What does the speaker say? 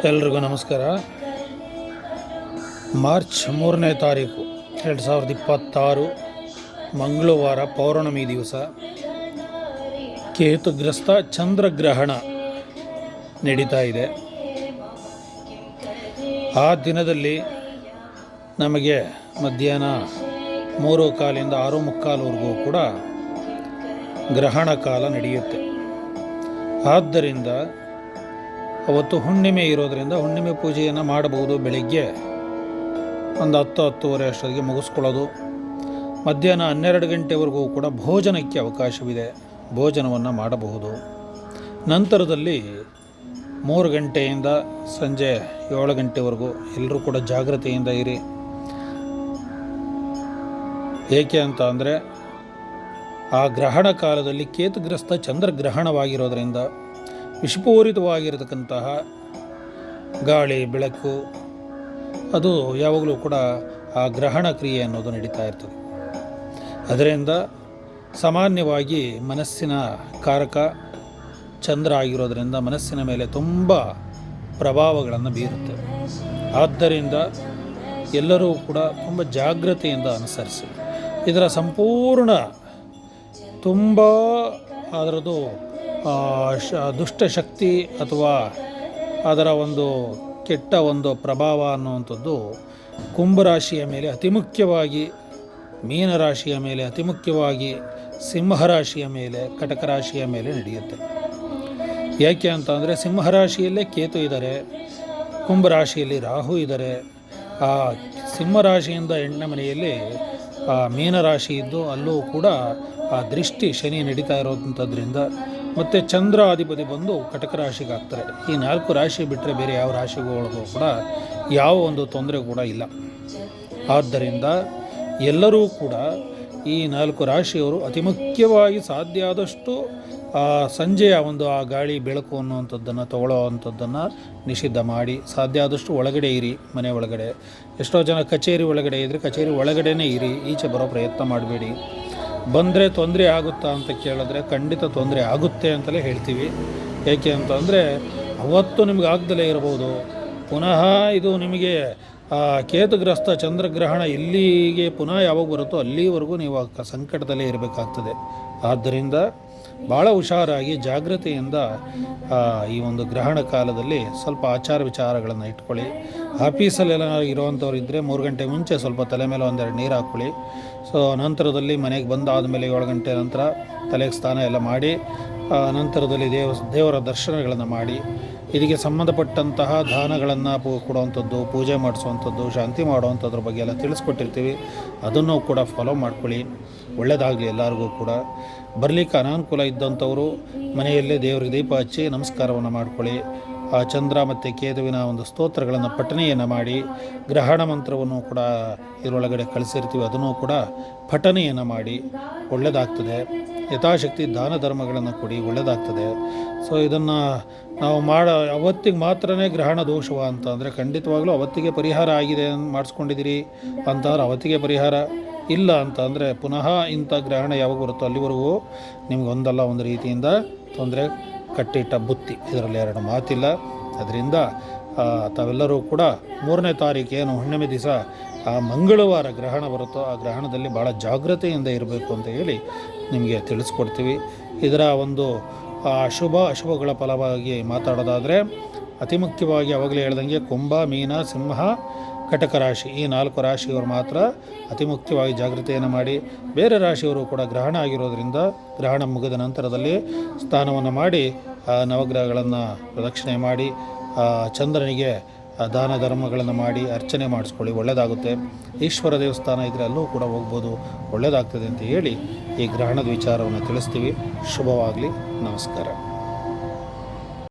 ಎಲ್ರಿಗೂ ನಮಸ್ಕಾರ. ಮಾರ್ಚ್ 3ನೇ ತಾರೀಕು 2026 ಮಂಗಳವಾರ ಪೌರ್ಣಮಿ ದಿವಸ ಕೇತುಗ್ರಸ್ತ ಚಂದ್ರಗ್ರಹಣ ನಡೀತಾ ಇದೆ. ಆ ದಿನದಲ್ಲಿ ನಮಗೆ ಮಧ್ಯಾಹ್ನ 3:15 6:15ವರೆಗೂ ಕೂಡ ಗ್ರಹಣ ಕಾಲ ನಡೆಯುತ್ತೆ. ಆದ್ದರಿಂದ ಅವತ್ತು ಹುಣ್ಣಿಮೆ ಇರೋದರಿಂದ ಹುಣ್ಣಿಮೆ ಪೂಜೆಯನ್ನು ಮಾಡಬಹುದು. ಬೆಳಗ್ಗೆ ಒಂದು 10-10:30 ಅಷ್ಟೊತ್ತಿಗೆ ಮುಗಿಸ್ಕೊಳ್ಳೋದು. ಮಧ್ಯಾಹ್ನ 12 ಗಂಟೆವರೆಗೂ ಕೂಡ ಭೋಜನಕ್ಕೆ ಅವಕಾಶವಿದೆ, ಭೋಜನವನ್ನು ಮಾಡಬಹುದು. ನಂತರದಲ್ಲಿ 3 ಗಂಟೆಯಿಂದ ಸಂಜೆ 7 ಗಂಟೆವರೆಗೂ ಎಲ್ಲರೂ ಕೂಡ ಜಾಗ್ರತೆಯಿಂದ ಇರಿ. ಏಕೆ ಅಂತ ಅಂದರೆ ಆ ಗ್ರಹಣ ಕಾಲದಲ್ಲಿ ಕೇತುಗ್ರಸ್ತ ಚಂದ್ರಗ್ರಹಣವಾಗಿರೋದರಿಂದ ವಿಷಪೂರಿತವಾಗಿರತಕ್ಕಂತಹ ಗಾಳಿ ಬೆಳಕು ಅದು ಯಾವಾಗಲೂ ಕೂಡ ಆ ಗ್ರಹಣ ಕ್ರಿಯೆ ಅನ್ನೋದು ನಡೀತಾ ಇರ್ತದೆ. ಅದರಿಂದ ಸಾಮಾನ್ಯವಾಗಿ ಮನಸ್ಸಿನ ಕಾರಕ ಚಂದ್ರ ಆಗಿರೋದರಿಂದ ಮನಸ್ಸಿನ ಮೇಲೆ ತುಂಬ ಪ್ರಭಾವಗಳನ್ನು ಬೀರುತ್ತೆ. ಆದ್ದರಿಂದ ಎಲ್ಲರೂ ಕೂಡ ತುಂಬ ಜಾಗ್ರತೆಯಿಂದ ಅನುಸರಿಸಿ ಇದರ ಸಂಪೂರ್ಣ ತುಂಬ ಅದರದ್ದು ದುಷ್ಟಶಕ್ತಿ ಅಥವಾ ಅದರ ಒಂದು ಕೆಟ್ಟ ಒಂದು ಪ್ರಭಾವ ಅನ್ನುವಂಥದ್ದು ಕುಂಭರಾಶಿಯ ಮೇಲೆ ಅತಿ ಮುಖ್ಯವಾಗಿ, ಮೀನರಾಶಿಯ ಮೇಲೆ ಅತಿ ಮುಖ್ಯವಾಗಿ, ಸಿಂಹರಾಶಿಯ ಮೇಲೆ, ಕಟಕ ರಾಶಿಯ ಮೇಲೆ ನಡೆಯುತ್ತೆ. ಯಾಕೆ ಅಂತ ಅಂದರೆ ಸಿಂಹರಾಶಿಯಲ್ಲೇ ಕೇತು ಇದ್ದಾರೆ, ಕುಂಭರಾಶಿಯಲ್ಲಿ ರಾಹು ಇದ್ದಾರೆ. ಆ ಸಿಂಹರಾಶಿಯಿಂದ 8ನೇ ಮನೆಯಲ್ಲಿ ಮೀನರಾಶಿ ಇದ್ದು ಅಲ್ಲೂ ಕೂಡ ಆ ದೃಷ್ಟಿ ಶನಿ ನಡೀತಾ ಇರೋದಂಥದ್ರಿಂದ ಮತ್ತು ಚಂದ್ರ ಅಧಿಪತಿ ಬಂದು ಕಟಕ ರಾಶಿಗೆ ಆಗ್ತಾರೆ. ಈ 4 ರಾಶಿ ಬಿಟ್ಟರೆ ಬೇರೆ ಯಾವ ರಾಶಿಗಳಿಗೂ ಕೂಡ ಯಾವ ಒಂದು ತೊಂದರೆ ಕೂಡ ಇಲ್ಲ. ಆದ್ದರಿಂದ ಎಲ್ಲರೂ ಕೂಡ ಈ 4 ರಾಶಿಯವರು ಅತಿ ಮುಖ್ಯವಾಗಿ ಸಾಧ್ಯ ಆದಷ್ಟು ಸಂಜೆಯ ಒಂದು ಆ ಗಾಳಿ ಬೆಳಕು ಅನ್ನುವಂಥದ್ದನ್ನು ತಗೊಳ್ಳೋವಂಥದ್ದನ್ನು ನಿಷಿದ್ಧ ಮಾಡಿ ಸಾಧ್ಯ ಆದಷ್ಟು ಒಳಗಡೆ ಇರಿ. ಮನೆ ಒಳಗಡೆ, ಎಷ್ಟೋ ಜನ ಕಚೇರಿ ಒಳಗಡೆ ಇದ್ದರೆ ಕಚೇರಿ ಒಳಗಡೆನೇ ಇರಿ, ಈಚೆ ಬರೋ ಪ್ರಯತ್ನ ಮಾಡಬೇಡಿ. ಬಂದರೆ ತೊಂದರೆ ಆಗುತ್ತಾ ಅಂತ ಕೇಳಿದ್ರೆ ಖಂಡಿತ ತೊಂದರೆ ಆಗುತ್ತೆ ಅಂತಲೇ ಹೇಳ್ತೀವಿ. ಏಕೆ ಅಂತಂದರೆ ಅವತ್ತು ನಿಮ್ಗೆ ಆಗದಲೇ ಇರ್ಬೋದು, ಪುನಃ ಇದು ನಿಮಗೆ ಕೇತುಗ್ರಸ್ತ ಚಂದ್ರಗ್ರಹಣ ಇಲ್ಲಿಗೆ ಪುನಃ ಯಾವಾಗ ಬರುತ್ತೋ ಅಲ್ಲಿವರೆಗೂ ನೀವು ಸಂಕಟದಲ್ಲೇ ಇರಬೇಕಾಗ್ತದೆ. ಆದ್ದರಿಂದ ಭಾಳ ಹುಷಾರಾಗಿ ಜಾಗ್ರತೆಯಿಂದ ಈ ಒಂದು ಗ್ರಹಣ ಕಾಲದಲ್ಲಿ ಸ್ವಲ್ಪ ಆಚಾರ ವಿಚಾರಗಳನ್ನು ಇಟ್ಕೊಳ್ಳಿ. ಆಫೀಸಲ್ಲೆಲ್ಲ ಇರೋವಂಥವ್ರು ಇದ್ದರೆ 3 ಗಂಟೆ ಮುಂಚೆ ಸ್ವಲ್ಪ ತಲೆ ಮೇಲೆ ಒಂದೆರಡು ನೀರು ಹಾಕ್ಕೊಳ್ಳಿ. ಸೊ ನಂತರದಲ್ಲಿ ಮನೆಗೆ ಬಂದಾದ ಮೇಲೆ 7 ಗಂಟೆ ನಂತರ ತಲೆಗೆ ಸ್ನಾನ ಎಲ್ಲ ಮಾಡಿ ನಂತರದಲ್ಲಿ ದೇವರ ದರ್ಶನಗಳನ್ನು ಮಾಡಿ ಇದಕ್ಕೆ ಸಂಬಂಧಪಟ್ಟಂತಹ ದಾನಗಳನ್ನು ಕೊಡುವಂಥದ್ದು, ಪೂಜೆ ಮಾಡಿಸುವಂಥದ್ದು, ಶಾಂತಿ ಮಾಡುವಂಥದ್ರ ಬಗ್ಗೆ ಎಲ್ಲ ತಿಳಿಸ್ಕೊಟ್ಟಿರ್ತೀವಿ. ಅದನ್ನು ಕೂಡ ಫಾಲೋ ಮಾಡ್ಕೊಳ್ಳಿ. ಒಳ್ಳೆಯದಾಗಲಿ ಎಲ್ಲರಿಗೂ ಕೂಡ. ಬರಲಿಕ್ಕೆ ಅನಾನುಕೂಲ ಇದ್ದಂಥವರು ಮನೆಯಲ್ಲೇ ದೇವರಿಗೆ ದೀಪ ಹಚ್ಚಿ ನಮಸ್ಕಾರವನ್ನು ಮಾಡ್ಕೊಳ್ಳಿ. ಆ ಚಂದ್ರ ಮತ್ತು ಕೇತುವಿನ ಒಂದು ಸ್ತೋತ್ರಗಳನ್ನು ಪಠನೆಯನ್ನು ಮಾಡಿ, ಗ್ರಹಣ ಮಂತ್ರವನ್ನು ಕೂಡ ಇದರೊಳಗಡೆ ಕಳಿಸಿರ್ತೀವಿ, ಅದನ್ನು ಕೂಡ ಪಠನೆಯನ್ನು ಮಾಡಿ ಒಳ್ಳೆಯದಾಗ್ತದೆ. ಯಥಾಶಕ್ತಿ ದಾನ ಧರ್ಮಗಳನ್ನು ಕೊಡಿ, ಒಳ್ಳೆಯದಾಗ್ತದೆ. ಸೊ ಇದನ್ನು ನಾವು ಅವತ್ತಿಗೆ ಮಾತ್ರನೇ ಗ್ರಹಣ ದೋಷವ ಅಂತ ಅಂದರೆ ಖಂಡಿತವಾಗಲೂ ಅವತ್ತಿಗೆ ಪರಿಹಾರ ಆಗಿದೆ ಮಾಡಿಸ್ಕೊಂಡಿದ್ದೀರಿ ಅಂತಂದ್ರೆ ಅವತ್ತಿಗೆ ಪರಿಹಾರ ಇಲ್ಲ ಅಂತ ಅಂದರೆ ಪುನಃ ಇಂಥ ಗ್ರಹಣ ಯಾವಾಗ ಬರುತ್ತೋ ಅಲ್ಲಿವರೆಗೂ ನಿಮ್ಗೆ ಒಂದಲ್ಲ ಒಂದು ರೀತಿಯಿಂದ ತೊಂದರೆ ಕಟ್ಟಿಟ್ಟ ಬುತ್ತಿ, ಇದರಲ್ಲಿ 2 ಮಾತಿಲ್ಲ. ಅದರಿಂದ ತಾವೆಲ್ಲರೂ ಕೂಡ 3ನೇ ತಾರೀಕು ಏನು ಹುಣ್ಣಿಮೆ ದಿವಸ ಆ ಮಂಗಳವಾರ ಗ್ರಹಣ ಬರುತ್ತೋ ಆ ಗ್ರಹಣದಲ್ಲಿ ಭಾಳ ಜಾಗ್ರತೆಯಿಂದ ಇರಬೇಕು ಅಂತ ಹೇಳಿ ನಿಮಗೆ ತಿಳಿಸ್ಕೊಡ್ತೀವಿ. ಇದರ ಒಂದು ಅಶುಭಗಳ ಫಲವಾಗಿ ಮಾತಾಡೋದಾದರೆ ಅತಿ ಮುಖ್ಯವಾಗಿ ಅವಾಗಲೇ ಹೇಳ್ದಂಗೆ ಕುಂಭ, ಮೀನ, ಸಿಂಹ, ಕಟಕ ರಾಶಿ ಈ 4 ರಾಶಿಯವರು ಮಾತ್ರ ಅತಿ ಮುಖ್ಯವಾಗಿ ಜಾಗೃತೆಯನ್ನು ಮಾಡಿ. ಬೇರೆ ರಾಶಿಯವರು ಕೂಡ ಗ್ರಹಣ ಆಗಿರೋದ್ರಿಂದ ಗ್ರಹಣ ಮುಗಿದ ನಂತರದಲ್ಲಿ ಸ್ನಾನವನ್ನು ಮಾಡಿ ನವಗ್ರಹಗಳನ್ನು ಪ್ರದಕ್ಷಿಣೆ ಮಾಡಿ ಚಂದ್ರನಿಗೆ ದಾನ ಧರ್ಮಗಳನ್ನು ಮಾಡಿ ಅರ್ಚನೆ ಮಾಡಿಸ್ಕೊಳ್ಳಿ, ಒಳ್ಳೆಯದಾಗುತ್ತೆ. ಈಶ್ವರ ದೇವಸ್ಥಾನ ಇದ್ದರೆ ಅಲ್ಲೂ ಕೂಡ ಹೋಗ್ಬೋದು, ಒಳ್ಳೆಯದಾಗ್ತದೆ ಅಂತ ಹೇಳಿ ಈ ಗ್ರಹಣದ ವಿಚಾರವನ್ನು ತಿಳಿಸ್ತೀವಿ. ಶುಭವಾಗಲಿ. ನಮಸ್ಕಾರ.